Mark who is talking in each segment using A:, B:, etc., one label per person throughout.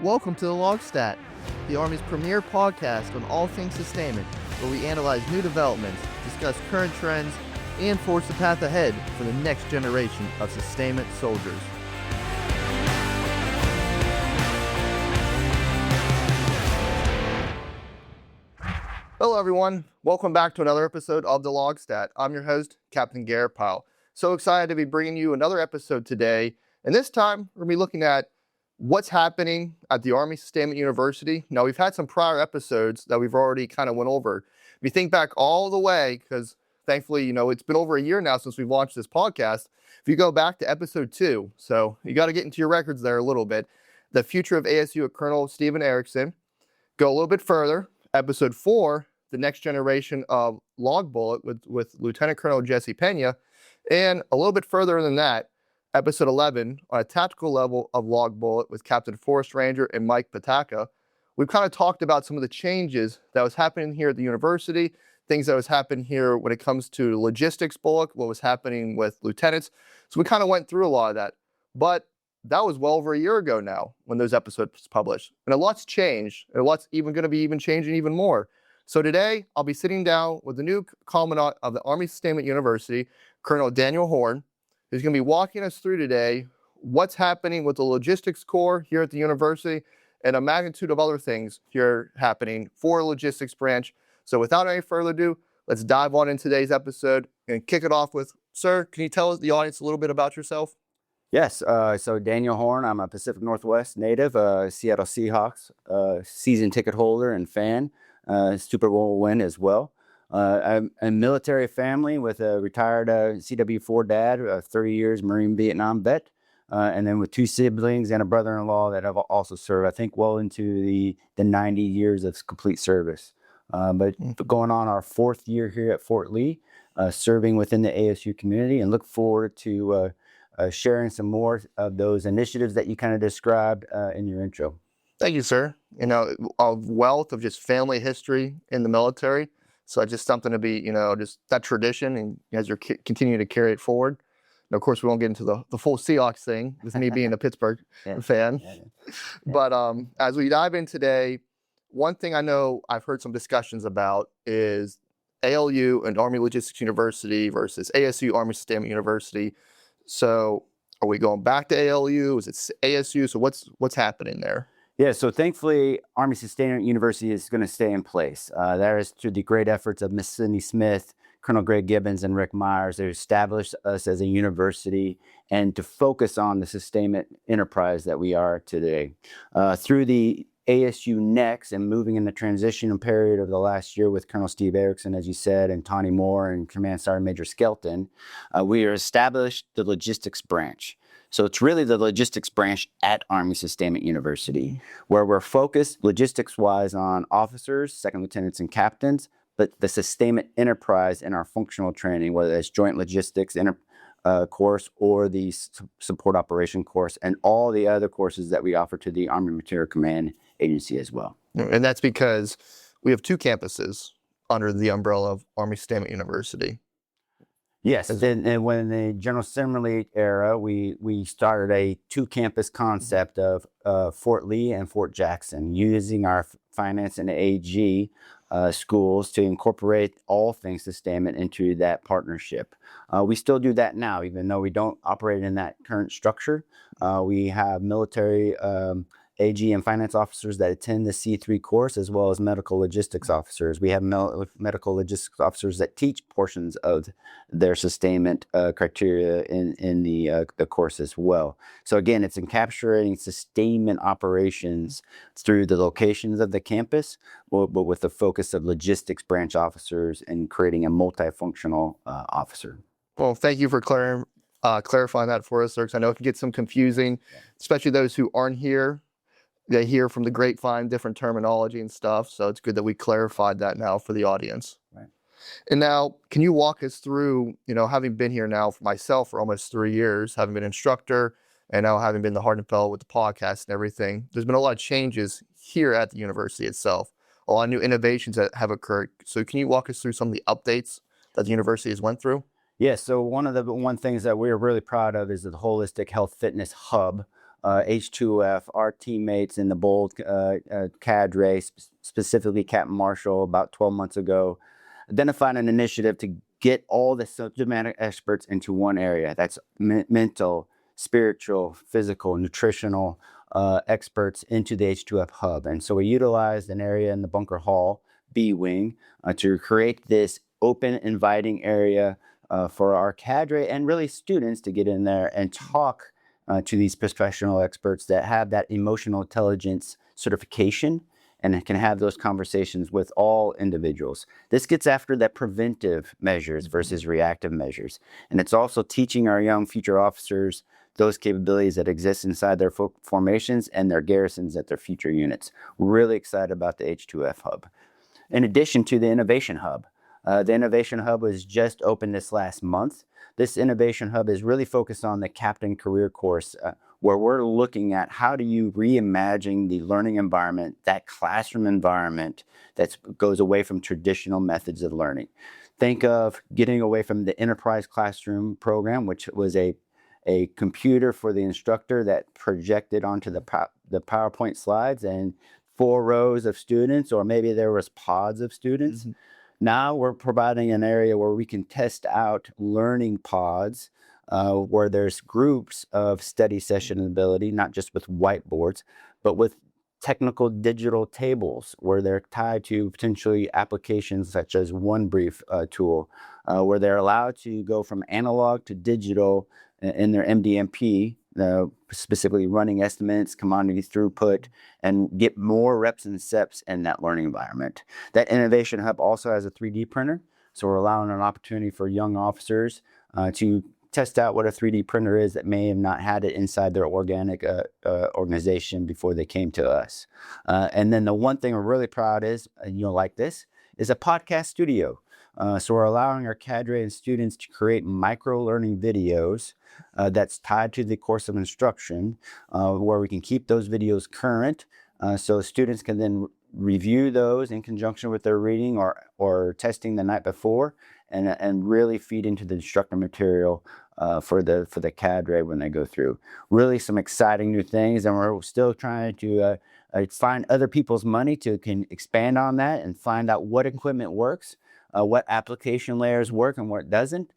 A: Welcome to the LOGSTAT, the Army's premier podcast on all things sustainment, where we analyze new developments, discuss current trends, and forge the path ahead for the next generation of sustainment soldiers. Hello everyone, welcome back to another episode of the LOGSTAT. I'm your host, Captain Garett Pyle. So excited to be bringing you another episode today, and this time we're going to be looking at what's happening at the Army Sustainment University. Now, we've had some prior episodes that we've already kind of went over. If you think back all the way, because thankfully, it's been over a year now since we've launched this podcast. If you go back to episode 2, so you got to get into your records there a little bit. The Future of ASU with Colonel Stephen Erickson. Go a little bit further. Episode 4, the next generation of log bullet with Lieutenant Colonel Jesse Pena. And a little bit further than that, Episode 11, on a tactical level of log bullet with Captain Forest Ranger and Mike Pataka. We've kind of talked about some of the changes that was happening here at the university, things that was happening here when it comes to logistics bullet, what was happening with lieutenants. So we kind of went through a lot of that. But that was well over a year ago now when those episodes published. And a lot's changed, and a lot's going to be changing even more. So today, I'll be sitting down with the new commandant of the Army Sustainment University, Colonel Daniel Horn, who's going to be walking us through today what's happening with the logistics corps here at the university and a magnitude of other things here happening for the logistics branch. So without any further ado, let's dive on in today's episode and kick it off with, sir, can you tell the audience a little bit about yourself?
B: Yes, so Daniel Horn, I'm a Pacific Northwest native, Seattle Seahawks, season ticket holder and fan, Super Bowl win as well. I'm a military family with a retired CW4 dad, 30 years Marine Vietnam vet, and then with 2 siblings and a brother-in-law that have also served, I think, well into the 90 years of complete service. But going on our 4th year here at Fort Lee, serving within the ASU community, and look forward to sharing some more of those initiatives that you kind of described in your intro.
A: Thank you, sir. A wealth of just family history in the military. So it's just something to be, just that tradition, and as you're continuing to carry it forward. And of course, we won't get into the full Seahawks thing with me being a Pittsburgh fan. Yeah. But as we dive in today, one thing I know I've heard some discussions about is ALU and Army Logistics University versus ASU, Army Sustainment University. So are we going back to ALU? Is it ASU? So what's happening there?
B: Yeah, so thankfully, Army Sustainment University is going to stay in place. That is through the great efforts of Miss Cindy Smith, Colonel Greg Gibbons, and Rick Myers. They established us as a university and to focus on the sustainment enterprise that we are today. Through the ASU Next and moving in the transition period of the last year with Colonel Steve Erickson, as you said, and Tawny Moore and Command Sergeant Major Skelton, we are established the logistics branch. So it's really the logistics branch at Army Sustainment University, where we're focused logistics-wise on officers, second lieutenants, and captains, but the sustainment enterprise in our functional training, whether it's joint logistics course or the support operation course, and all the other courses that we offer to the Army Material Command Agency as well.
A: And that's because we have 2 campuses under the umbrella of Army Sustainment University.
B: Yes, and when in the General Assembly era, we started a 2-campus concept of Fort Lee and Fort Jackson, using our finance and AG schools to incorporate all things sustainment into that partnership. We still do that now, even though we don't operate in that current structure. We have military AG and finance officers that attend the C3 course, as well as medical logistics officers. We have medical logistics officers that teach portions of their sustainment criteria in the course as well. So again, it's encapsulating sustainment operations through the locations of the campus, but with the focus of logistics branch officers and creating a multifunctional officer.
A: Well, thank you for clarifying that for us, sir, because I know it can get some confusing, especially those who aren't here. They hear from the grapevine different terminology and stuff, so it's good that we clarified that now for the audience.
B: Right.
A: And now, can you walk us through, having been here now for myself for almost 3 years, having been instructor, and now having been the Hardened Fellow with the podcast and everything, there's been a lot of changes here at the university itself, a lot of new innovations that have occurred. So can you walk us through some of the updates that the university has went through?
B: Yes, so one of the things that we're really proud of is the Holistic Health Fitness Hub H2F, our teammates in the BOLC cadre, specifically Captain Marshall, about 12 months ago, identified an initiative to get all the subject matter experts into one area. That's mental, spiritual, physical, nutritional experts into the H2F hub. And so we utilized an area in the bunker hall, B wing, to create this open, inviting area for our cadre and really students to get in there and talk to these professional experts that have that emotional intelligence certification and can have those conversations with all individuals. This gets after that preventive measures versus reactive measures. And it's also teaching our young future officers those capabilities that exist inside their formations and their garrisons at their future units. We're really excited about the H2F hub. In addition to the Innovation Hub, the Innovation Hub was just opened this last month. This Innovation Hub is really focused on the Captain Career Course, where we're looking at how do you reimagine the learning environment, that classroom environment that goes away from traditional methods of learning. Think of getting away from the enterprise classroom program, which was a computer for the instructor that projected onto the PowerPoint slides and 4 rows of students, or maybe there was pods of students. Mm-hmm. Now we're providing an area where we can test out learning pods, where there's groups of study session ability, not just with whiteboards, but with technical digital tables where they're tied to potentially applications such as OneBrief tool, where they're allowed to go from analog to digital in their MDMP, specifically running estimates, commodity throughput, and get more reps and steps in that learning environment. That Innovation Hub also has a 3D printer, so we're allowing an opportunity for young officers to test out what a 3D printer is that may have not had it inside their organic organization before they came to us. And then the one thing we're really proud is, like this, is a podcast studio. So we're allowing our cadre and students to create micro-learning videos that's tied to the course of instruction, where we can keep those videos current, so students can then review those in conjunction with their reading or testing the night before, and really feed into the instructor material for the cadre when they go through. Really some exciting new things, and we're still trying to find other people's money to can expand on that and find out what equipment works, what application layers work and what doesn't.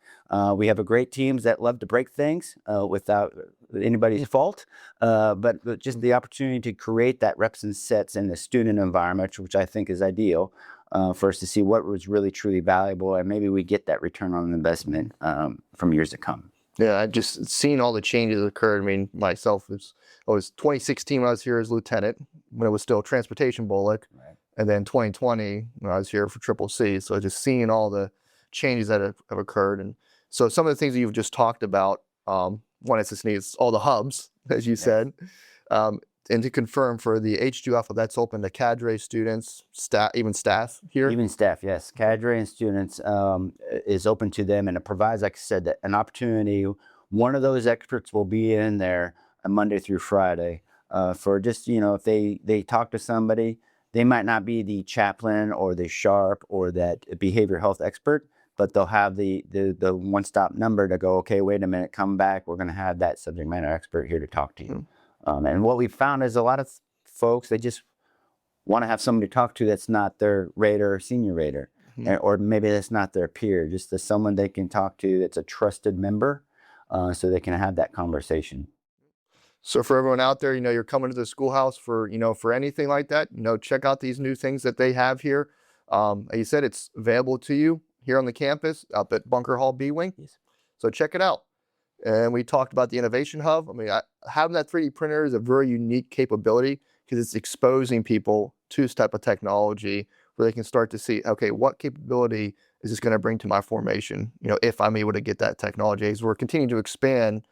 B: We have a great teams that love to break things without anybody's fault, but just the opportunity to create that reps and sets in the student environment, which I think is ideal for us to see what was really truly valuable, and maybe we get that return on investment from years to come.
A: Yeah, I just seen all the changes that occurred. I mean, myself, it was 2016 when I was here as lieutenant, when it was still transportation BOLC. Right. And then 2020 when I was here for Triple C. So just seeing all the changes that have occurred. And so some of the things that you've just talked about, one is all the hubs, as you said. And to confirm, for the H2F, that's open to cadre students, staff, even staff here?
B: Even staff, yes. Cadre and students is open to them, and it provides, like I said, an opportunity. One of those experts will be in there Monday through Friday for just, if they talk to somebody. They might not be the chaplain or the SHARP or that behavioral health expert, but they'll have the one-stop number to go, okay, wait a minute, come back. We're going to have that subject matter expert here to talk to you. And what we've found is a lot of folks, they just want to have somebody to talk to that's not their rater or senior rater, or maybe that's not their peer, just someone they can talk to that's a trusted member, so they can have that conversation.
A: So for everyone out there, you're coming to the schoolhouse for anything like that, check out these new things that they have here. Like you said, it's available to you here on the campus up at Bunker Hall B Wing. Yes. So check it out. And we talked about the Innovation Hub. I mean, having that 3D printer is a very unique capability because it's exposing people to this type of technology where they can start to see, okay, what capability is this going to bring to my formation, if I'm able to get that technology. As we're continuing to expand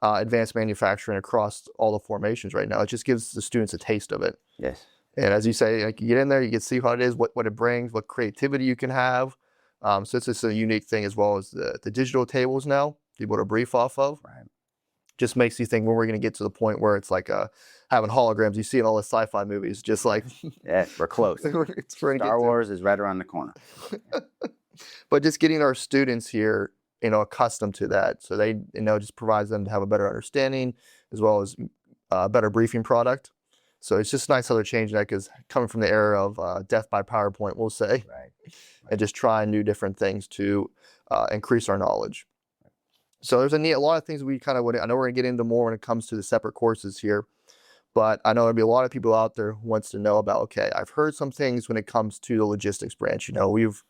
A: advanced manufacturing across all the formations right now. It just gives the students a taste of it.
B: Yes.
A: And as you say, you get in there, you can see what it is, what it brings, what creativity you can have. So it's just a unique thing, as well as the digital tables now, people to brief off of.
B: Right.
A: Just makes you think when we're going to get to the point where it's like having holograms you see in all the sci-fi movies, just like.
B: Yeah, we're close. Star Wars is right around the corner.
A: But just getting our students here, accustomed to that, so they, just provides them to have a better understanding, as well as better briefing product. So it's just nice how they're changing that, because coming from the era of death by PowerPoint, we'll say, and just trying new different things to increase our knowledge. So there's a lot of things we kind of I know we're gonna get into more when it comes to the separate courses here, but I know there'll be a lot of people out there who wants to know about, okay, I've heard some things when it comes to the logistics branch. You know, we've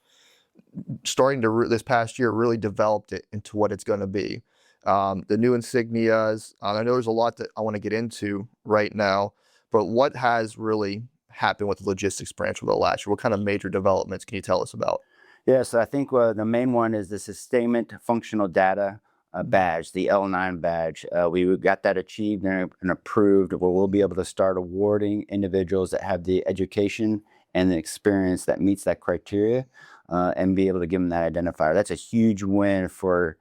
A: starting to this past year really developed it into what it's going to be. The new insignias. I know there's a lot that I want to get into right now, but what has really happened with the logistics branch over the last year? What kind of major developments can you tell us about?
B: Yeah, so I think the main one is the Sustainment Functional Data badge, the L9 badge. We got that achieved and approved, where we'll be able to start awarding individuals that have the education and the experience that meets that criteria, and be able to give them that identifier. That's a huge win for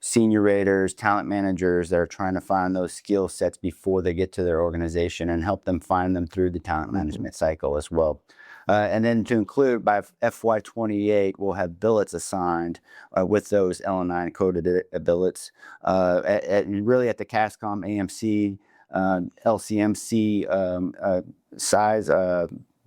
B: senior raters, talent managers that are trying to find those skill sets before they get to their organization, and help them find them through the talent management cycle as well. And then to include, by FY28, we'll have billets assigned with those L9 coded billets, really at the CASCOM, AMC, LCMC size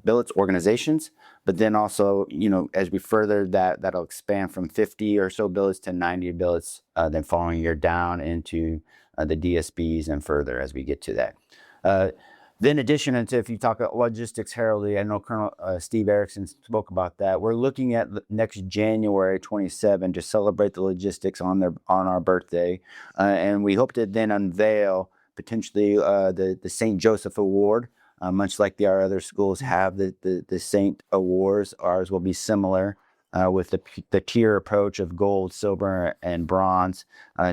B: billets organizations. But then also, you know, as we further that, that'll expand from 50 or so billets to 90 billets, then following year down into the DSBs and further as we get to that. Then addition into, if you talk about logistics heraldry, I know Colonel Steve Erickson spoke about that. We're looking at next January 27 to celebrate the logistics on our birthday. And we hope to then unveil potentially the St. Joseph Award. Much like our other schools have the Saint Awards, ours will be similar with the tier approach of gold, silver, and bronze,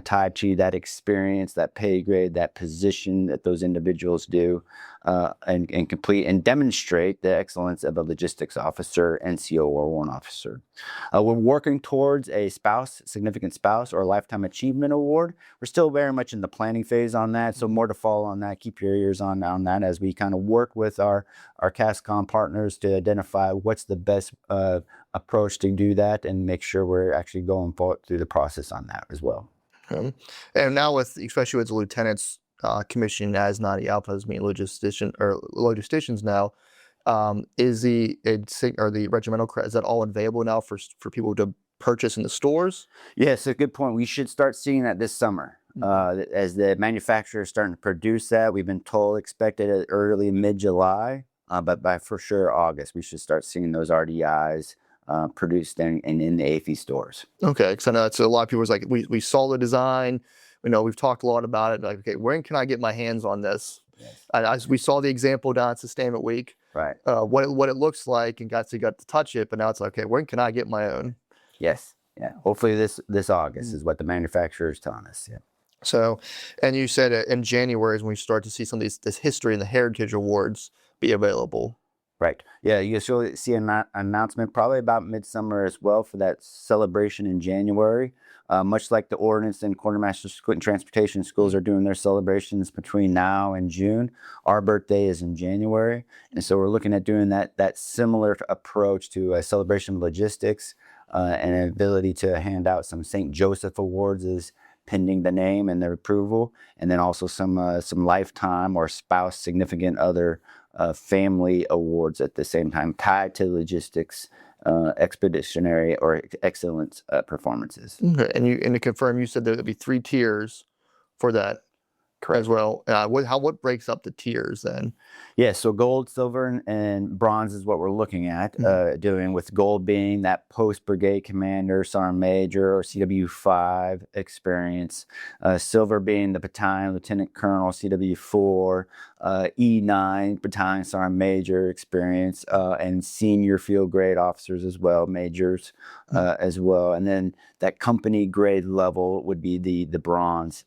B: tied to that experience, that pay grade, that position that those individuals do, and complete and demonstrate the excellence of a logistics officer, NCO, or warrant officer. We're working towards a significant spouse, or lifetime achievement award. We're still very much in the planning phase on that, so more to follow on that. Keep your ears on that as we kind of work with our CASCOM partners to identify what's the best approach to do that, and make sure we're actually going forward through the process on that as well.
A: And now especially with the lieutenants commissioned as Nadi Alphas, mean logisticians now, is the regimental credit, is that all available now for people to purchase in the stores?
B: Yes, a good point. We should start seeing that this summer. As the manufacturer is starting to produce that. We've been told expected early mid-July, but by for sure August, we should start seeing those RDIs produced and in the AFI stores.
A: Okay, because I know it's a lot of people was like, we saw the design, you know, we've talked a lot about it. Like, okay, when can I get my hands on this? Yes. We saw the example down at Sustainment Week,
B: right?
A: What it looks like, and got to touch it. But now it's like, okay, when can I get my own?
B: Yes, yeah. Hopefully this August is what the manufacturer is telling us. Yeah.
A: So, and you said in January is when we start to see some of this history and the heritage awards be available.
B: Right. Yeah, you'll see an announcement probably about midsummer as well for that celebration in January. Much like the ordnance and quartermaster and transportation schools are doing their celebrations between now and June, our birthday is in January. And so we're looking at doing that similar approach to a celebration of logistics, and an ability to hand out some St. Joseph Awards is pending the name and their approval, and then also some lifetime or spouse significant other family awards at the same time, tied to logistics, expeditionary or excellence performances.
A: Okay. And to confirm, you said there would be 3 tiers for that. Correct. As well. What breaks up the tiers then?
B: Yeah, so gold, silver, and bronze is what we're looking at doing, with gold being that post-brigade commander, sergeant major, or CW5 experience. Silver being the battalion, lieutenant colonel, CW4, E9, battalion, sergeant major experience, and senior field grade officers as well, majors as well. And then that company grade level would be the bronze,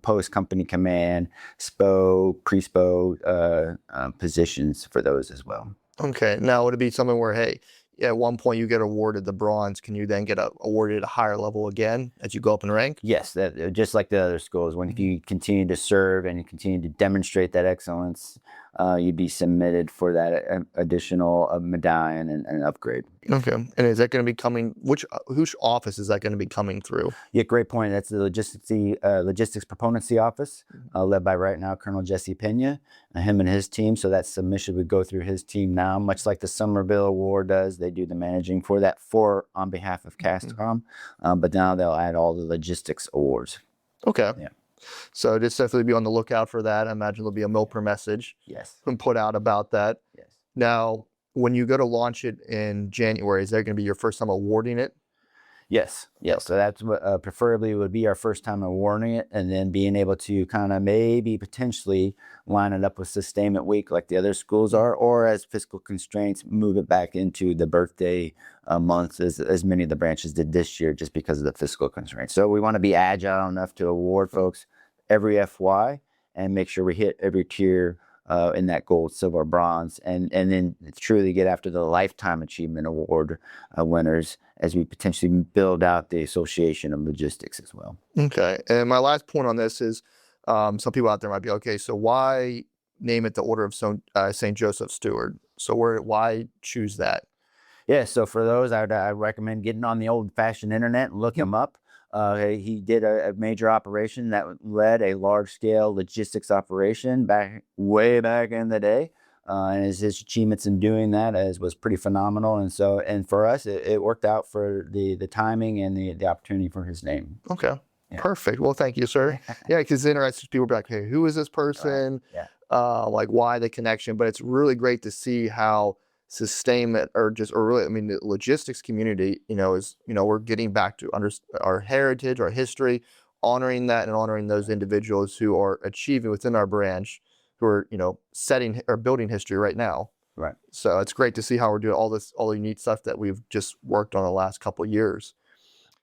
B: post-company command, SPO, pre-SPO positions for those as well. Okay.
A: Now, would it be something where, hey, at one point you get awarded the bronze, can you then get awarded at a higher level again as you go up in rank?
B: Yes, just like the other schools. When you continue to serve and you continue to demonstrate that excellence, you'd be submitted for that additional medallion and upgrade.
A: Okay. And is that going to be coming, whose office is that going to be coming through?
B: Yeah, great point. That's the logistics proponency office, led by right now Colonel Jesse Pena, him and his team. So that submission would go through his team now, much like the Somerville Award does. They do the managing for that on behalf of CASTCOM, but now they'll add all the logistics awards.
A: Okay.
B: Yeah.
A: So just definitely be on the lookout for that. I imagine there'll be a MILPER message put out about that.
B: Yes.
A: Now, when you go to launch it in January, is that going to be your first time awarding it?
B: Yes. So that's what preferably would be our first time awarding it, and then being able to kind of maybe potentially line it up with Sustainment Week like the other schools are, or as fiscal constraints, move it back into the birthday months as many of the branches did this year just because of the fiscal constraints. So we want to be agile enough to award folks every FY and make sure we hit every tier in that gold, silver, bronze, and then truly get after the Lifetime Achievement Award winners as we potentially build out the Association of Logistics as well.
A: Okay. And my last point on this is some people out there might be, okay, so why name it the Order of St. Joseph Steward? So why choose that?
B: Yeah, so for those, I recommend getting on the old-fashioned internet and look him up. He did a major operation that led a large-scale logistics operation way back in the day, and his achievements in doing that was pretty phenomenal. And for us, it worked out for the timing and the opportunity for his name.
A: Okay, perfect. Well, thank you, sir. Yeah, because it's interesting. People be like, "Hey, who is this person?
B: Right.
A: Like, why the connection?" But it's really great to see how sustainment the logistics community, we're getting back to our heritage, our history, honoring that and honoring those individuals who are achieving within our branch, who are, setting or building history right now.
B: Right.
A: So it's great to see how we're doing all the neat stuff that we've just worked on the last couple of years.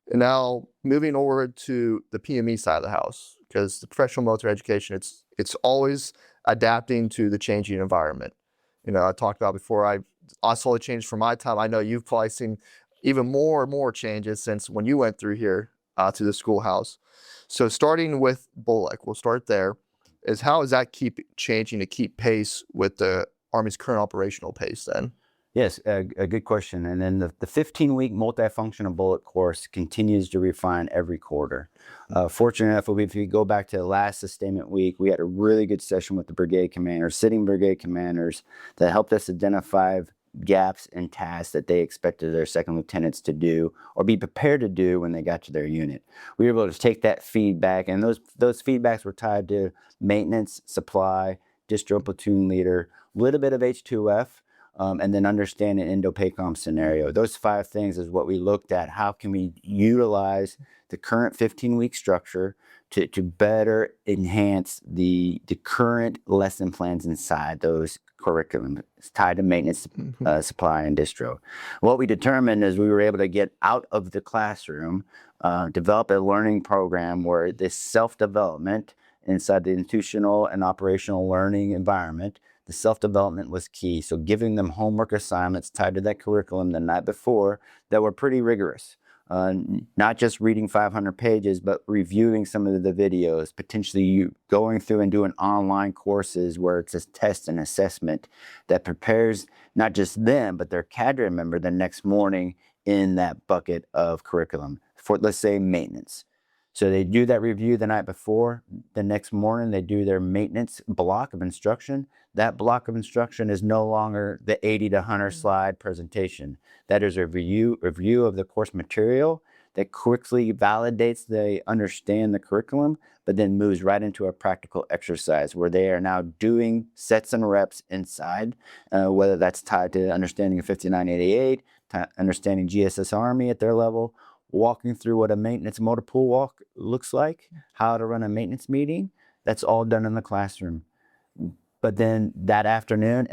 A: And now moving over to the PME side of the house, because the professional military education, it's always adapting to the changing environment. I talked about before, I saw the change from my time. I know you've probably seen even more and more changes since when you went through here to the schoolhouse. So starting with BOLC, we'll start there, is how does that keep changing to keep pace with the Army's current operational pace then?
B: Yes, a good question. And then the 15-week multifunctional BOLC course continues to refine every quarter. Fortunate enough, if you go back to the last Sustainment Week, we had a really good session with the brigade commanders, sitting brigade commanders, that helped us identify gaps and tasks that they expected their second lieutenants to do or be prepared to do when they got to their unit. We were able to take that feedback, and those feedbacks were tied to maintenance, supply, distro platoon leader, a little bit of H2F, and then understand an Indo-PACOM scenario. Those 5 things is what we looked at. How can we utilize the current 15-week structure to better enhance the current lesson plans inside those curriculum tied to maintenance, supply, and distro. What we determined is we were able to get out of the classroom, develop a learning program where this self-development inside the institutional and operational learning environment, the self-development was key. So giving them homework assignments tied to that curriculum the night before that were pretty rigorous. Not just reading 500 pages, but reviewing some of the videos, potentially going through and doing online courses where it's a test and assessment that prepares not just them, but their cadre member the next morning in that bucket of curriculum for, let's say, maintenance. So they do that review the night before. The next morning, they do their maintenance block of instruction. That block of instruction is no longer the 80 to 100 slide presentation. That is a review of the course material that quickly validates they understand the curriculum, but then moves right into a practical exercise where they are now doing sets and reps inside, whether that's tied to understanding of 5988, understanding GSS Army at their level, walking through what a maintenance motor pool walk looks like, how to run a maintenance meeting. That's all done in the classroom. But then that afternoon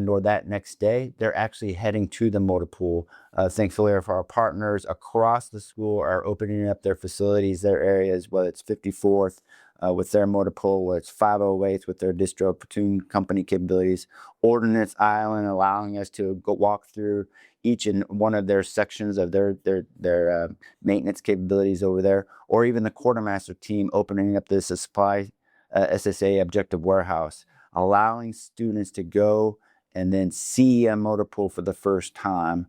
B: or that next day, they're actually heading to the motor pool. Thankfully, for our partners across the school are opening up their facilities, their areas, whether it's 54th with their motor pool, whether it's 508th with their distro platoon company capabilities, Ordnance Island allowing us to go walk through each and one of their sections of their maintenance capabilities over there, or even the quartermaster team opening up this supply SSA objective warehouse. allowing students to go and then see a motor pool for the first time,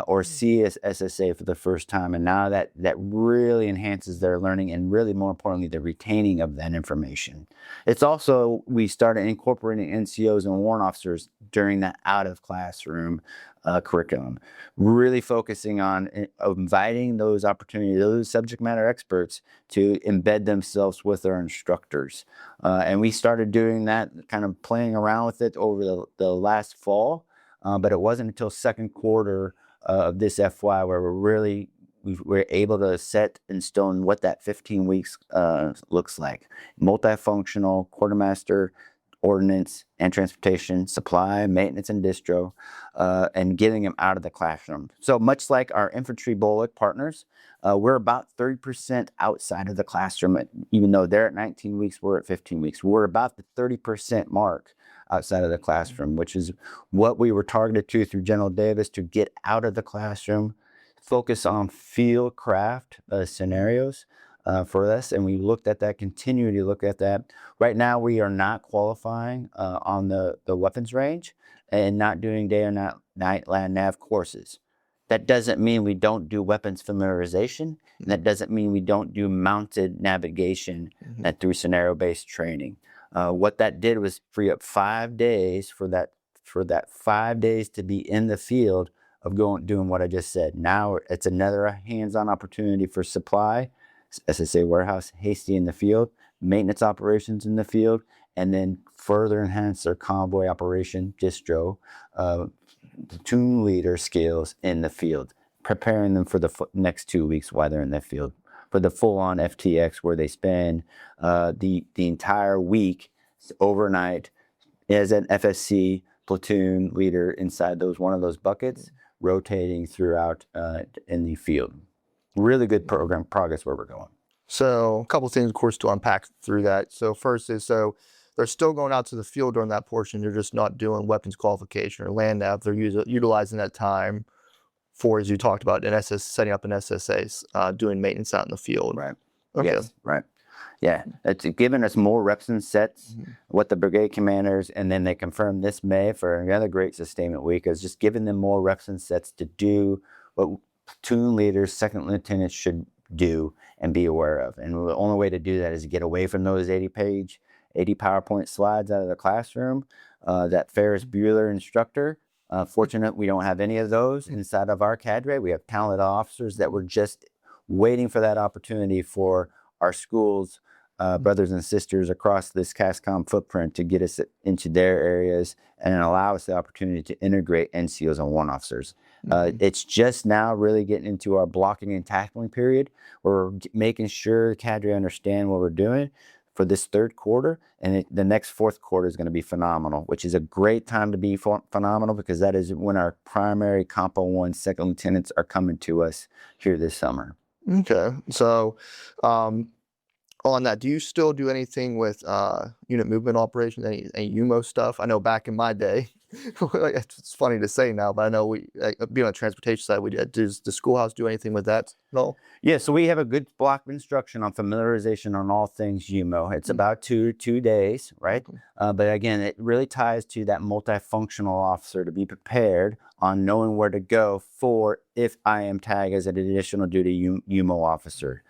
B: or see a SSA for the first time. And now that really enhances their learning, and really more importantly, the retaining of that information. It's also, we started incorporating NCOs and warrant officers during that out of classroom curriculum, really focusing on inviting those opportunities, those subject matter experts to embed themselves with our instructors. And we started doing that, kind of playing around with it over the last fall, but it wasn't until second quarter of this FY where we were able to set in stone what that 15 weeks looks like. Multifunctional, quartermaster, ordnance and transportation, supply, maintenance, and distro, and getting them out of the classroom. So much like our infantry BOLC partners, we're about 30% outside of the classroom. Even though they're at 19 weeks, we're at 15 weeks. We're about the 30% mark outside of the classroom, which is what we were targeted to through General Davis, to get out of the classroom, focus on field craft scenarios for us. And we looked at that, continue to look at that. Right now, we are not qualifying on the weapons range and not doing day or night land nav courses. That doesn't mean we don't do weapons familiarization, and that doesn't mean we don't do mounted navigation through scenario-based training. What that did was free up 5 days for that 5 days to be in the field of doing what I just said. Now it's another hands-on opportunity for supply, SSA warehouse, hasty in the field, maintenance operations in the field, and then further enhance their convoy operation, distro, platoon leader skills in the field, preparing them for the next 2 weeks while they're in the field, for the full-on FTX, where they spend the entire week overnight as an FSC platoon leader inside one of those buckets, rotating throughout in the field. Really good program progress where we're going.
A: So a couple of things, of course, to unpack through that. So first is, so they're still going out to the field during that portion. They're just not doing weapons qualification or land nav. They're utilizing that time for, as you talked about, setting up an SSA, doing maintenance out in the field.
B: Right.
A: Okay.
B: Yes. Right. Yeah. It's given us more reps and sets, what the brigade commanders, and then they confirmed this May for another great sustainment week, is just giving them more reps and sets to do what platoon leaders, second lieutenants should do and be aware of. And the only way to do that is to get away from those 80 PowerPoint slides out of the classroom. That Ferris Bueller instructor, fortunate we don't have any of those inside of our cadre. We have talented officers that were just waiting for that opportunity for our schools, brothers and sisters across this CASCOM footprint, to get us into their areas and allow us the opportunity to integrate NCOs and warrant officers. It's just now really getting into our blocking and tackling period. We're making sure the cadre understand what we're doing for this third quarter, and the next fourth quarter is going to be phenomenal, which is a great time to be phenomenal, because that is when our primary Compo 1 second lieutenants are coming to us here this summer.
A: Okay. So on that, do you still do anything with unit movement operations, any UMO stuff? I know back in my day, it's funny to say now, but I know being on the transportation side, we did. Does the schoolhouse do anything with that at all?
B: Yeah, so we have a good block of instruction on familiarization on all things UMO. It's about two days, right? But again, it really ties to that multifunctional officer to be prepared on knowing where to go for if I am tagged as an additional duty UMO officer.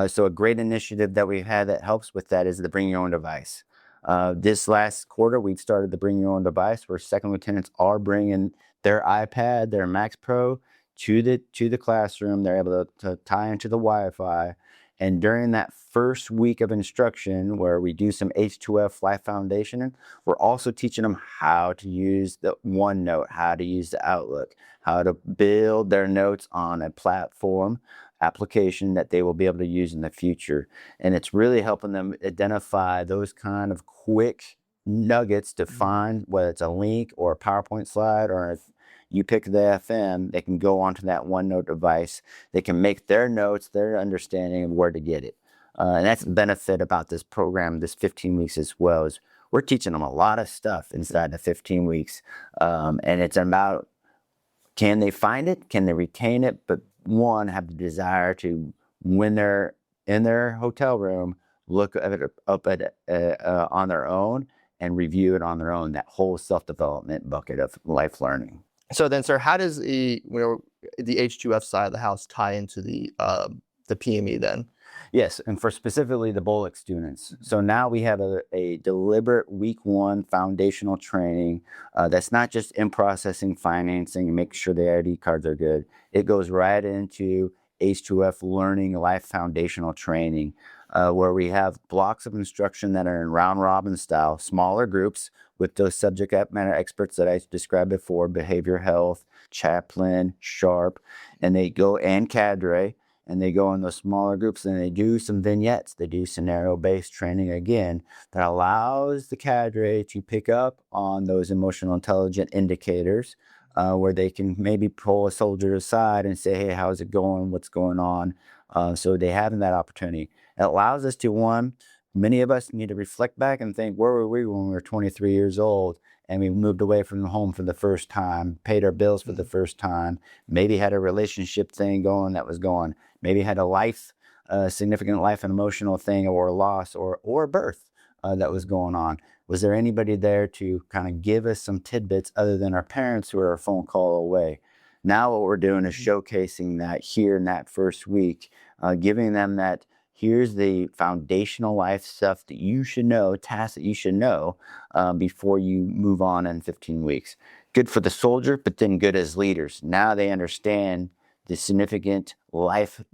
B: So a great initiative that we've had that helps with that is the Bring Your Own Device. This last quarter, we've started the Bring Your Own Device, where second lieutenants are bringing their iPad, their Max Pro to the classroom. They're able to tie into the Wi-Fi. And during that first week of instruction, where we do some H2F Life Foundation, we're also teaching them how to use the OneNote, how to use the Outlook, how to build their notes on a platform application that they will be able to use in the future. And it's really helping them identify those kind of quick nuggets to find, whether it's a link or a PowerPoint slide, or if you pick the FM, they can go onto that OneNote device. They can make their notes, their understanding of where to get it. And that's the benefit about this program, this 15 weeks as well, is we're teaching them a lot of stuff inside the 15 weeks. And it's about, can they find it? Can they retain it? But one, have the desire to, when they're in their hotel room, look at it up on their own and review it on their own, that whole self-development bucket of life learning.
A: So then, sir, how does the H2F side of the house tie into the PME then?
B: Yes, and for specifically the BOLC students. So now we have a deliberate week 1 foundational training that's not just in processing, financing, and make sure the ID cards are good. It goes right into H2F learning life foundational training, where we have blocks of instruction that are in round robin style, smaller groups with those subject matter experts that I described before, behavior health, chaplain, sharp, and they go, and cadre, and they go in those smaller groups and they do some vignettes. They do scenario-based training again that allows the cadre to pick up on those emotional intelligence indicators, where they can maybe pull a soldier aside and say, hey, how's it going? What's going on? So they have that opportunity. It allows us to, many of us need to reflect back and think, where were we when we were 23 years old and we moved away from home for the first time, paid our bills for the first time, maybe had a relationship thing going that was going, maybe had a significant life and emotional thing or a loss or a birth that was going on. Was there anybody there to kind of give us some tidbits other than our parents who are a phone call away? Now what we're doing is showcasing that here in that first week, giving them that, here's the foundational life stuff that you should know, tasks that you should know before you move on in 15 weeks. Good for the soldier, but then good as leaders. Now they understand the significant life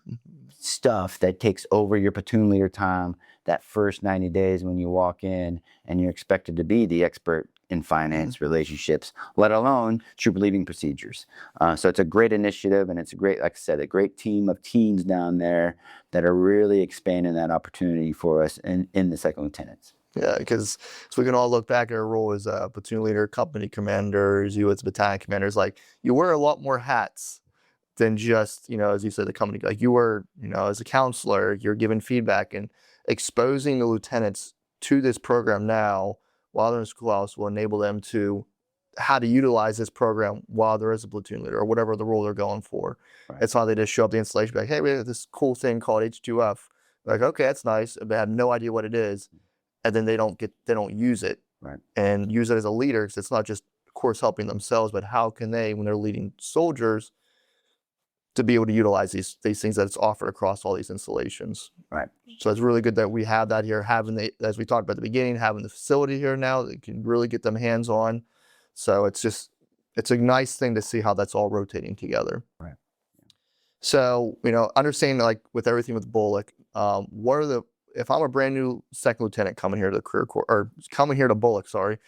B: stuff that takes over your platoon leader time that first 90 days when you walk in and you're expected to be the expert in finance, relationships, let alone troop leaving procedures. So it's a great initiative, and it's a great, like I said, a great team of teams down there that are really expanding that opportunity for us in the second lieutenants.
A: Yeah, because so we can all look back at our role as a platoon leader, company commanders, you as battalion commanders. Like, you wear a lot more hats than just, as you said, the company. Like, you were, as a counselor, you're giving feedback and exposing the lieutenants to this program now while they're in schoolhouse will enable them to how to utilize this program while there is a platoon leader or whatever the role they're going for. Right. It's not they just show up the installation, be like, hey, we have this cool thing called H2F. Like, okay, that's nice. But they have no idea what it is. And then they don't use it, right, and use it as a leader, because it's not just, of course, helping themselves, but how can they, when they're leading soldiers, to be able to utilize these things that it's offered across all these installations. Right. So it's really good that we have that here, as we talked about at the beginning, having the facility here now that can really get them hands-on. So it's a nice thing to see how that's all rotating together. Right. So, understanding, like, with everything with BOLC, if I'm a brand new second lieutenant coming here to the career corps, or coming here to BOLC,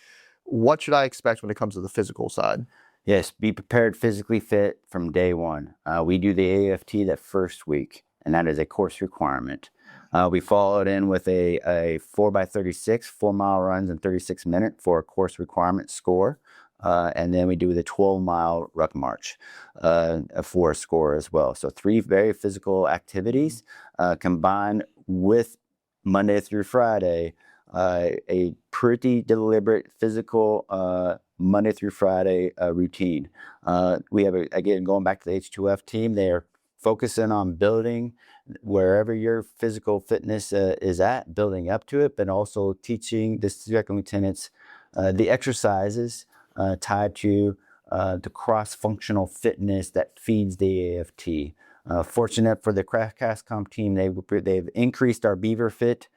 A: what should I expect when it comes to the physical side?
B: Yes, be prepared, physically fit from day one. We do the AFT that first week, and that is a course requirement. We followed in with a 4x36, 4-mile runs in 36 minutes for a course requirement score. And then we do the 12-mile ruck march for a score as well. So 3 very physical activities combined with Monday through Friday, a pretty deliberate physical Monday through Friday routine. We have, again, going back to the H2F team, they are focusing on building wherever your physical fitness is at, building up to it, but also teaching the second lieutenants the exercises tied to the cross-functional fitness that feeds the AFT. Fortunate for the CASCOM team, they've increased our Beaver Fit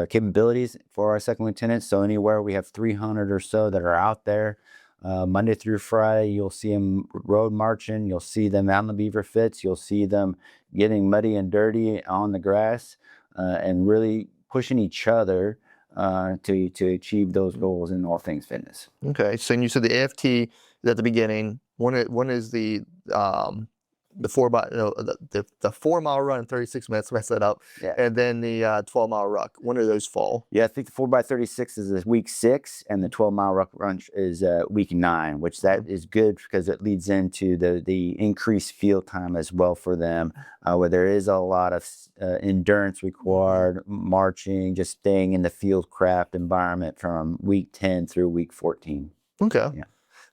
B: capabilities for our second lieutenants. So anywhere we have 300 or so that are out there, Monday through Friday, you'll see them road marching. You'll see them on the Beaver Fits. You'll see them getting muddy and dirty on the grass, and really pushing each other to achieve those goals in all things fitness.
A: Okay, so you said the AFT is at the beginning. When is the 4-mile run in 36 minutes, mess that up. Yeah. And then the 12-mile ruck. When do those fall?
B: Yeah, I think the 4x36 is week 6, and the 12-mile ruck run is week 9, which that is good because it leads into the increased field time as well for them, where there is a lot of endurance required, marching, just staying in the field craft environment from week 10 through week 14.
A: Okay. Yeah.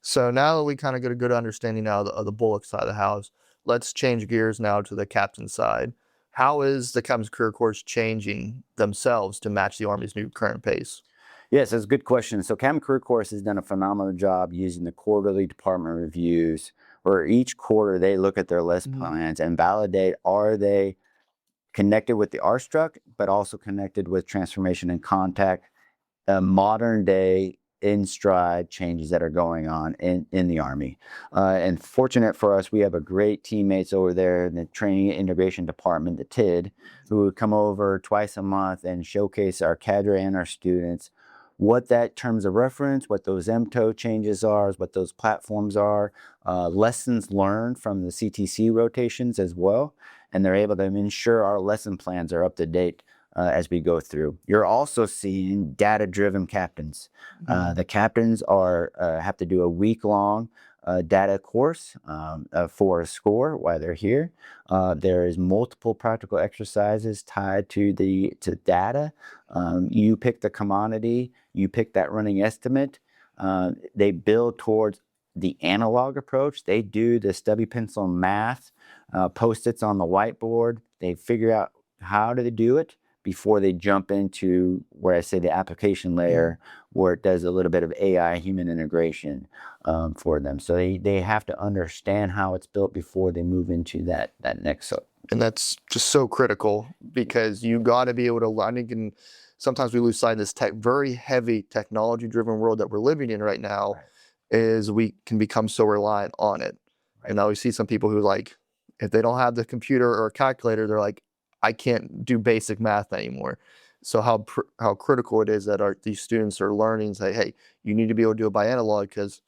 A: So now that we kind of get a good understanding now of the BOLC side of the house, let's change gears now to the captain side. How is the Captain's Career Corps changing themselves to match the Army's new current pace?
B: Yes, that's a good question. So Cabin Career Course has done a phenomenal job using the quarterly department reviews, where each quarter they look at their lesson plans and validate, are they connected with the RStruct, but also connected with transformation and contact, modern day in stride changes that are going on in the Army. And fortunate for us, we have a great teammates over there in the training and integration department, the TID, who would come over twice a month and showcase our cadre and our students what that terms of reference, what those MTO changes are, what those platforms are, lessons learned from the CTC rotations as well. And they're able to ensure our lesson plans are up to date as we go through. You're also seeing data-driven captains. The captains have to do a week-long data course for a score while they're here. There is multiple practical exercises tied to data. You pick the commodity, you pick that running estimate. They build towards the analog approach. They do the stubby pencil math, Post-its on the whiteboard. They figure out how do they do it before they jump into where I say the application layer, where it does a little bit of AI human integration for them. So they have to understand how it's built before they move into that next.
A: And that's just so critical, because you got to be able to, I think, and sometimes we lose sight of this very heavy technology-driven world that we're living in right now, is we can become so reliant on it. And now we see some people who, like, if they don't have the computer or a calculator, they're like, I can't do basic math anymore. So how critical it is that these students are learning, say, hey, you need to be able to do it by analog, because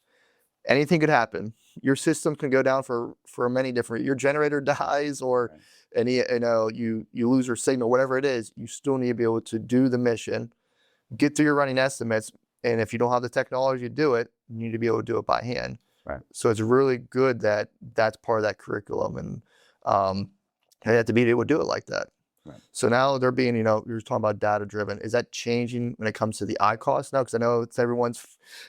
A: anything could happen. Your system can go down for many different, your generator dies, or you lose your signal, whatever it is, you still need to be able to do the mission, get through your running estimates. And if you don't have the technology to do it, you need to be able to do it by hand.
B: Right.
A: So it's really good that that's part of that curriculum, and they have to be able to do it like that.
B: Right.
A: So now they're being, you're talking about data driven. Is that changing when it comes to the ICOS now? Because I know it's everyone,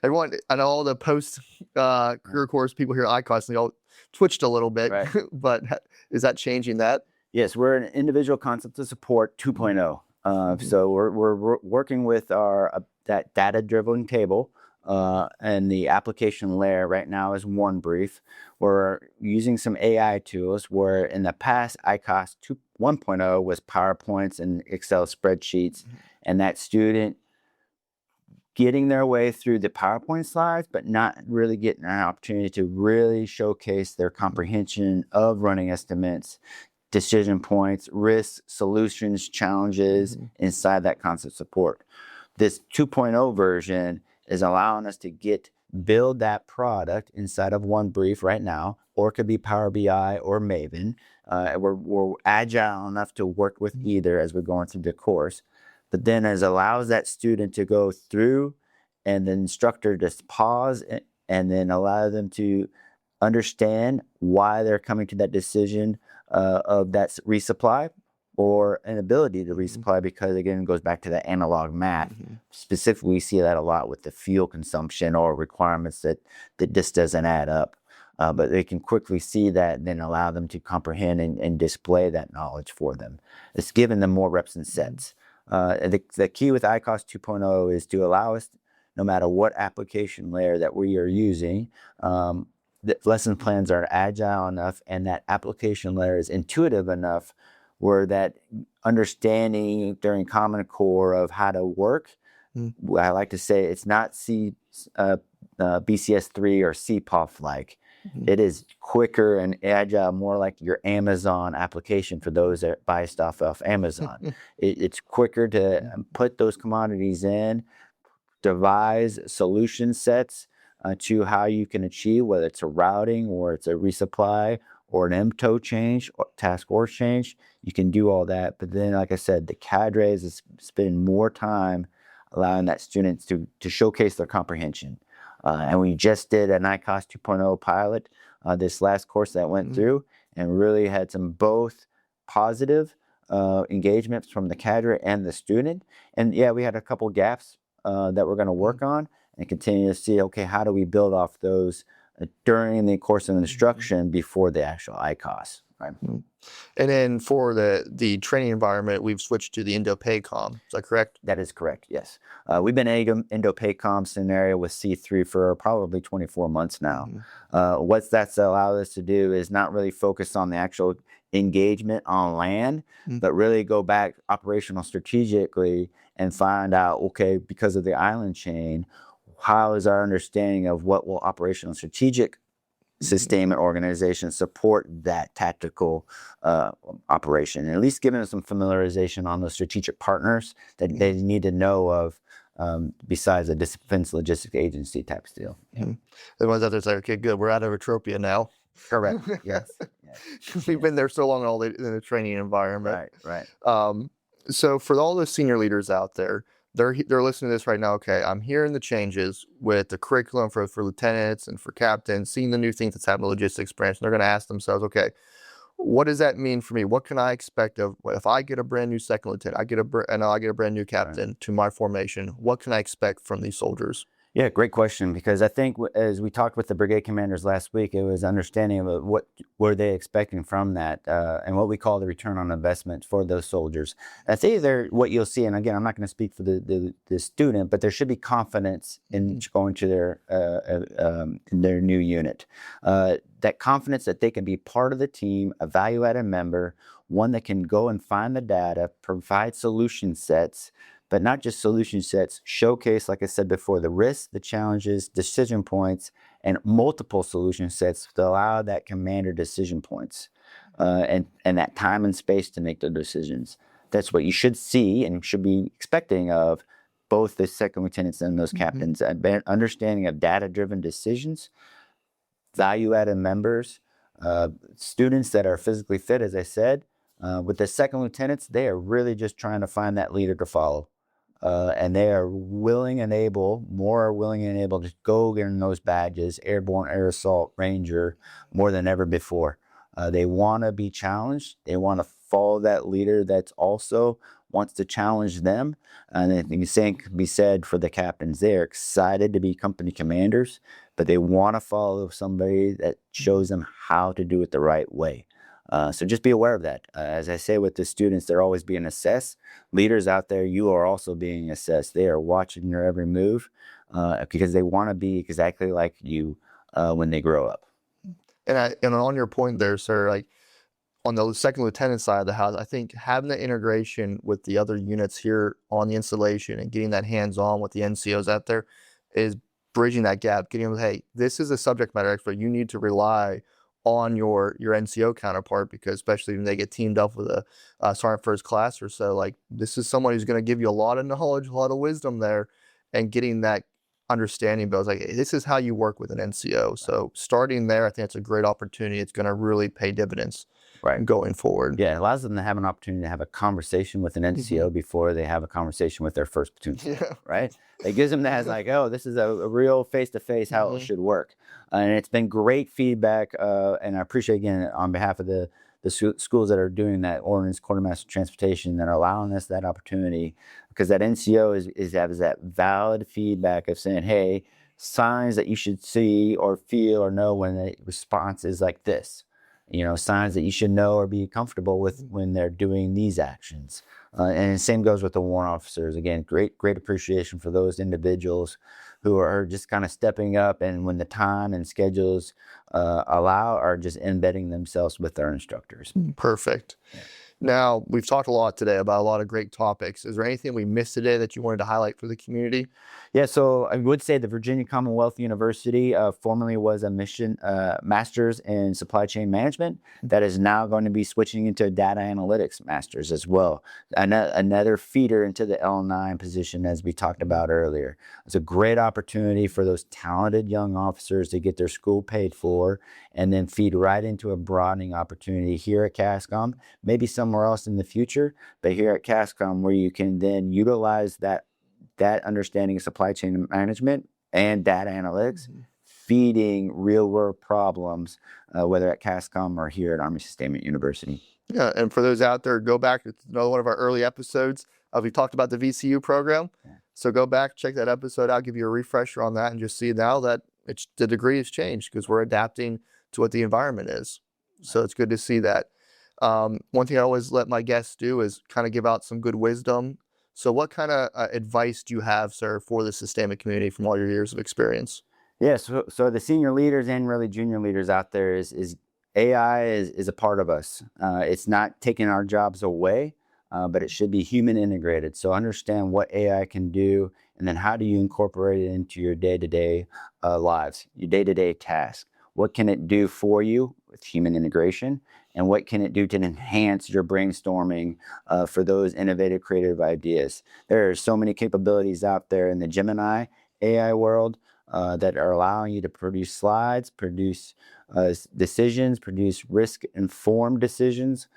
A: I know all the post career course people hear ICOS and they all twitched a little bit,
B: right.
A: But is that changing that?
B: Yes, we're an individual concept of support 2.0. So we're working with that data-driven table, and the application layer right now is OneBrief. We're using some AI tools where in the past ICOS 1.0 was PowerPoints and Excel spreadsheets, and that student getting their way through the PowerPoint slides, but not really getting an opportunity to really showcase their comprehension of running estimates, decision points, risks, solutions, challenges inside that concept support. This 2.0 version is allowing us to build that product inside of OneBrief right now, or it could be Power BI or Maven. We're agile enough to work with either as we're going through the course, but then it allows that student to go through and the instructor just pause and then allow them to understand why they're coming to that decision of that resupply or an ability to resupply, because again, it goes back to that analog math. Specifically, we see that a lot with the fuel consumption or requirements that just doesn't add up. But they can quickly see that and then allow them to comprehend and display that knowledge for them. It's giving them more reps and sets. The key with ICOS 2.0 is to allow us, no matter what application layer that we are using, the lesson plans are agile enough and that application layer is intuitive enough where that understanding during Common Core of how to work, I like to say it's not BCS3 or CPOF like. It is quicker and agile, more like your Amazon application for those that buy stuff off Amazon. It's quicker to put those commodities in, devise solution sets to how you can achieve, whether it's a routing or it's a resupply or an MTO change or task force change. You can do all that. But then, like I said, the cadres is spending more time allowing that students to showcase their comprehension. And we just did an ICOS 2.0 pilot this last course that went through, and really had some both positive engagements from the cadre and the student. And yeah, we had a couple gaps that we're going to work on and continue to see, okay, how do we build off those during the course of instruction before the actual ICOS. Right.
A: And then for the training environment, we've switched to the Indo-PACOM. Is that correct?
B: That is correct, yes. We've been in Indo-PACOM scenario with C3 for probably 24 months now. What that's allowed us to do is not really focus on the actual engagement on land, but really go back operational strategically and find out, okay, because of the island chain, how is our understanding of what will operational strategic sustainment organizations support that tactical operation, and at least giving them some familiarization on the strategic partners that they need to know of, besides a defense logistics agency type deal.
A: The ones out there say, okay, good, we're out of Atropia now.
B: Correct. Yes.
A: We've been there so long in the training environment.
B: Right.
A: So for all the senior leaders out there, they're listening to this right now. Okay, I'm hearing the changes with the curriculum for lieutenants and for captains, seeing the new things that's happening in the logistics branch. And they're going to ask themselves, okay, what does that mean for me? What can I expect of if I get a brand new second lieutenant, I get a brand new captain to my formation? What can I expect from these soldiers?
B: Yeah, great question, because I think as we talked with the brigade commanders last week, it was understanding of what were they expecting from that, and what we call the return on investment for those soldiers. I think what you'll see, and again, I'm not going to speak for the student, but there should be confidence in going to their new unit. That confidence that they can be part of the team, a value-added member, one that can go and find the data, provide solution sets, but not just solution sets, showcase, like I said before, the risks, the challenges, decision points, and multiple solution sets to allow that commander decision points, and that time and space to make the decisions. That's what you should see and should be expecting of both the second lieutenants and those captains. Understanding of data-driven decisions, value-added members, students that are physically fit, as I said. With the second lieutenants, they are really just trying to find that leader to follow. And they are willing and able to go earn those badges, airborne, air assault, ranger, more than ever before. They want to be challenged. They want to follow that leader that's also wants to challenge them. And I think the same can be said for the captains. They are excited to be company commanders, but they want to follow somebody that shows them how to do it the right way. So just be aware of that. As I say with the students, they're always being assessed. Leaders out there, you are also being assessed. They are watching your every move because they want to be exactly like you when they grow up.
A: And on your point there, sir, like on the second lieutenant side of the house, I think having the integration with the other units here on the installation and getting that hands-on with the NCOs out there is bridging that gap, getting them, hey, this is a subject matter expert. You need to rely on your NCO counterpart, because especially when they get teamed up with a sergeant first class or so, like this is someone who's going to give you a lot of knowledge, a lot of wisdom there, and getting that understanding. But I was like, hey, this is how you work with an NCO. So starting there, I think it's a great opportunity. It's going to really pay dividends going forward.
B: Yeah, it allows them to have an opportunity to have a conversation with an NCO before they have a conversation with their first platoon, right? It gives them that, like, oh, this is a real face-to-face how it should work. And it's been great feedback, and I appreciate, again, on behalf of the schools that are doing that, Ordnance, Quartermaster Transportation, that are allowing us that opportunity, because that NCO has that valid feedback of saying, hey, signs that you should see or feel or know when the response is like this. You know, signs that you should know or be comfortable with when they're doing these actions. And the same goes with the warrant officers. Again, great appreciation for those individuals who are just kind of stepping up, and when the time and schedules allow, are just embedding themselves with their instructors.
A: Perfect. Yeah. Now, we've talked a lot today about a lot of great topics. Is there anything we missed today that you wanted to highlight for the community?
B: Yeah, so I would say the Virginia Commonwealth University formerly was a mission master's in supply chain management that is now going to be switching into a data analytics master's as well. Another feeder into the L9 position, as we talked about earlier. It's a great opportunity for those talented young officers to get their school paid for and then feed right into a broadening opportunity here at CASCOM, maybe somewhere else in the future, but here at CASCOM, where you can then utilize that understanding of supply chain management and data analytics, feeding real world problems, whether at CASCOM or here at Army Sustainment University.
A: Yeah, and for those out there, go back to another one of our early episodes. We've talked about the VCU program. So go back, check that episode out, give you a refresher on that, and just see now that the degree has changed because we're adapting to what the environment is. So it's good to see that. One thing I always let my guests do is kind of give out some good wisdom. So what kind of advice do you have, sir, for the sustainment community from all your years of experience?
B: Yeah, so the senior leaders and really junior leaders out there is AI is a part of us. It's not taking our jobs away, but it should be human integrated. So understand what AI can do, and then how do you incorporate it into your day-to-day lives, your day-to-day tasks. What can it do for you with human integration, and what can it do to enhance your brainstorming for those innovative, creative ideas? There are so many capabilities out there in the Gemini AI world that are allowing you to produce slides, produce decisions, produce risk-informed decisions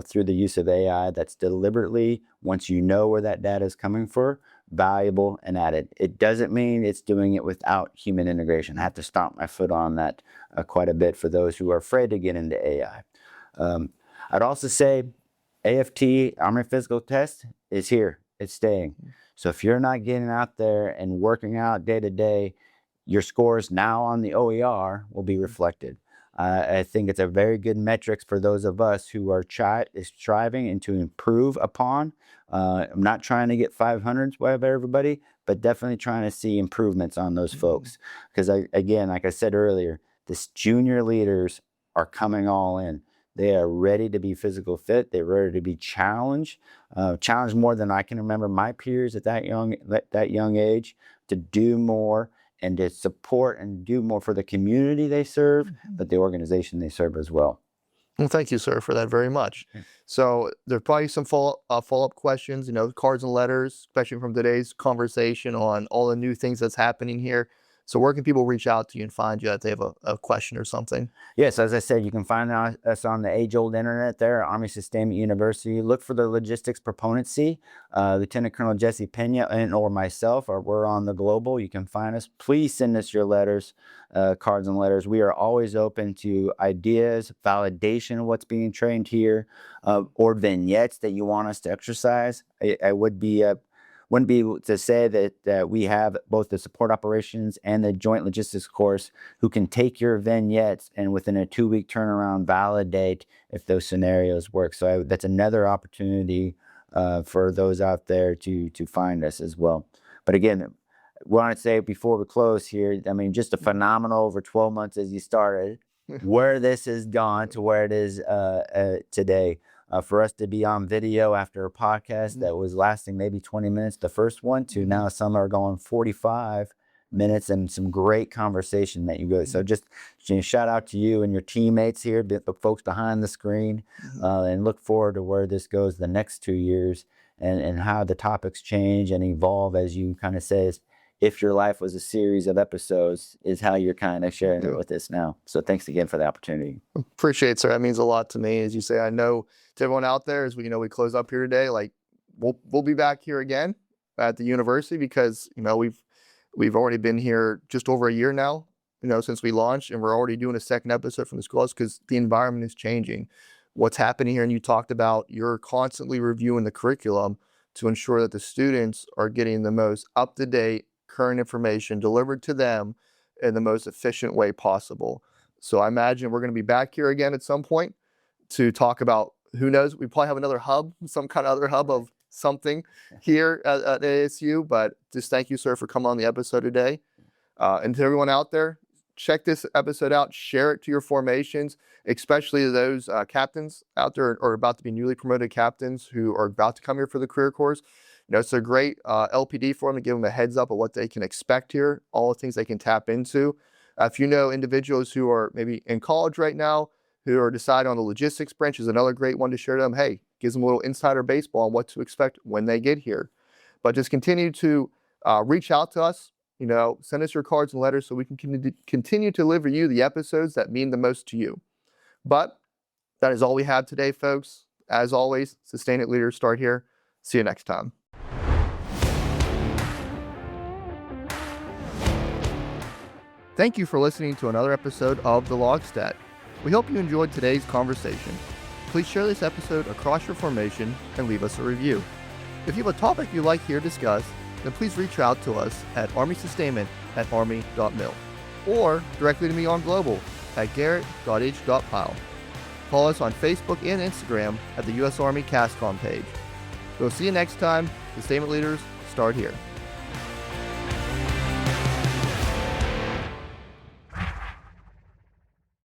B: through the use of AI that's deliberately, once you know where that data is coming from, valuable and added. It doesn't mean it's doing it without human integration. I have to stomp my foot on that quite a bit for those who are afraid to get into AI. I'd also say AFT, Army Physical Test, is here. It's staying. So if you're not getting out there and working out day to day, your scores now on the OER will be reflected. I think it's a very good metrics for those of us who are striving and to improve upon. I'm not trying to get 500s with everybody, but definitely trying to see improvements on those folks. Because again, like I said earlier, this junior leaders are coming all in. They are ready to be physical fit. They're ready to be challenged more than I can remember my peers at that young age, to do more and to support and do more for the community they serve, but the organization they serve as well.
A: Well, thank you, sir, for that very much. So there's probably some follow-up questions, cards and letters, especially from today's conversation on all the new things that's happening here. So where can people reach out to you and find you if they have a question or something?
B: Yes, as I said, you can find us on the age-old internet there at Army Sustainment University. Look for the logistics proponency. Lieutenant Colonel Jesse Pena or myself, or we're on the global. You can find us. Please send us your letters, cards and letters. We are always open to ideas, validation of what's being trained here, or vignettes that you want us to exercise. I wouldn't be to say that we have both the support operations and the joint logistics course who can take your vignettes and within a 2-week turnaround validate if those scenarios work. So that's another opportunity for those out there to find us as well. But again, we want to say before we close here, I mean, just a phenomenal over 12 months as you started, where this has gone to where it is today. For us to be on video after a podcast that was lasting maybe 20 minutes, the first one, to now some are going 45 minutes and some great conversation that you go. So just shout out to you and your teammates here, the folks behind the screen, and look forward to where this goes the next 2 years and how the topics change and evolve, as you kind of says, if your life was a series of episodes, is how you're kind of sharing it with us now. So thanks again for the opportunity.
A: Appreciate it, sir. That means a lot to me. As you say, I know to everyone out there, as we close up here today, like we'll be back here again at the university because we've already been here just over a year now, since we launched, and we're already doing a second episode from the schools because the environment is changing. What's happening here, and you talked about, you're constantly reviewing the curriculum to ensure that the students are getting the most up-to-date current information delivered to them in the most efficient way possible. So I imagine we're going to be back here again at some point to talk about, who knows, we probably have another hub, some kind of other hub of something here at ASU. But just thank you, sir, for coming on the episode today. And to everyone out there, check this episode out, share it to your formations, especially those captains out there or about to be newly promoted captains who are about to come here for the career course. It's a great LPD for them to give them a heads up of what they can expect here, all the things they can tap into. If you know individuals who are maybe in college right now, who are deciding on the logistics branch, is another great one to share to them. Hey, gives them a little insider baseball on what to expect when they get here. But just continue to reach out to us. Send us your cards and letters so we can continue to deliver you the episodes that mean the most to you. But that is all we have today, folks. As always, Sustainment Leaders start here. See you next time. Thank you for listening to another episode of the LOGSTAT. We hope you enjoyed today's conversation. Please share this episode across your formation and leave us a review. If you have a topic you'd like here discussed, then please reach out to us at armysustainment@army.mil or directly to me on Global at garett.h.pyle. Follow us on Facebook and Instagram at the U.S. Army CASCOM page. We'll see you next time. Sustainment leaders, start here.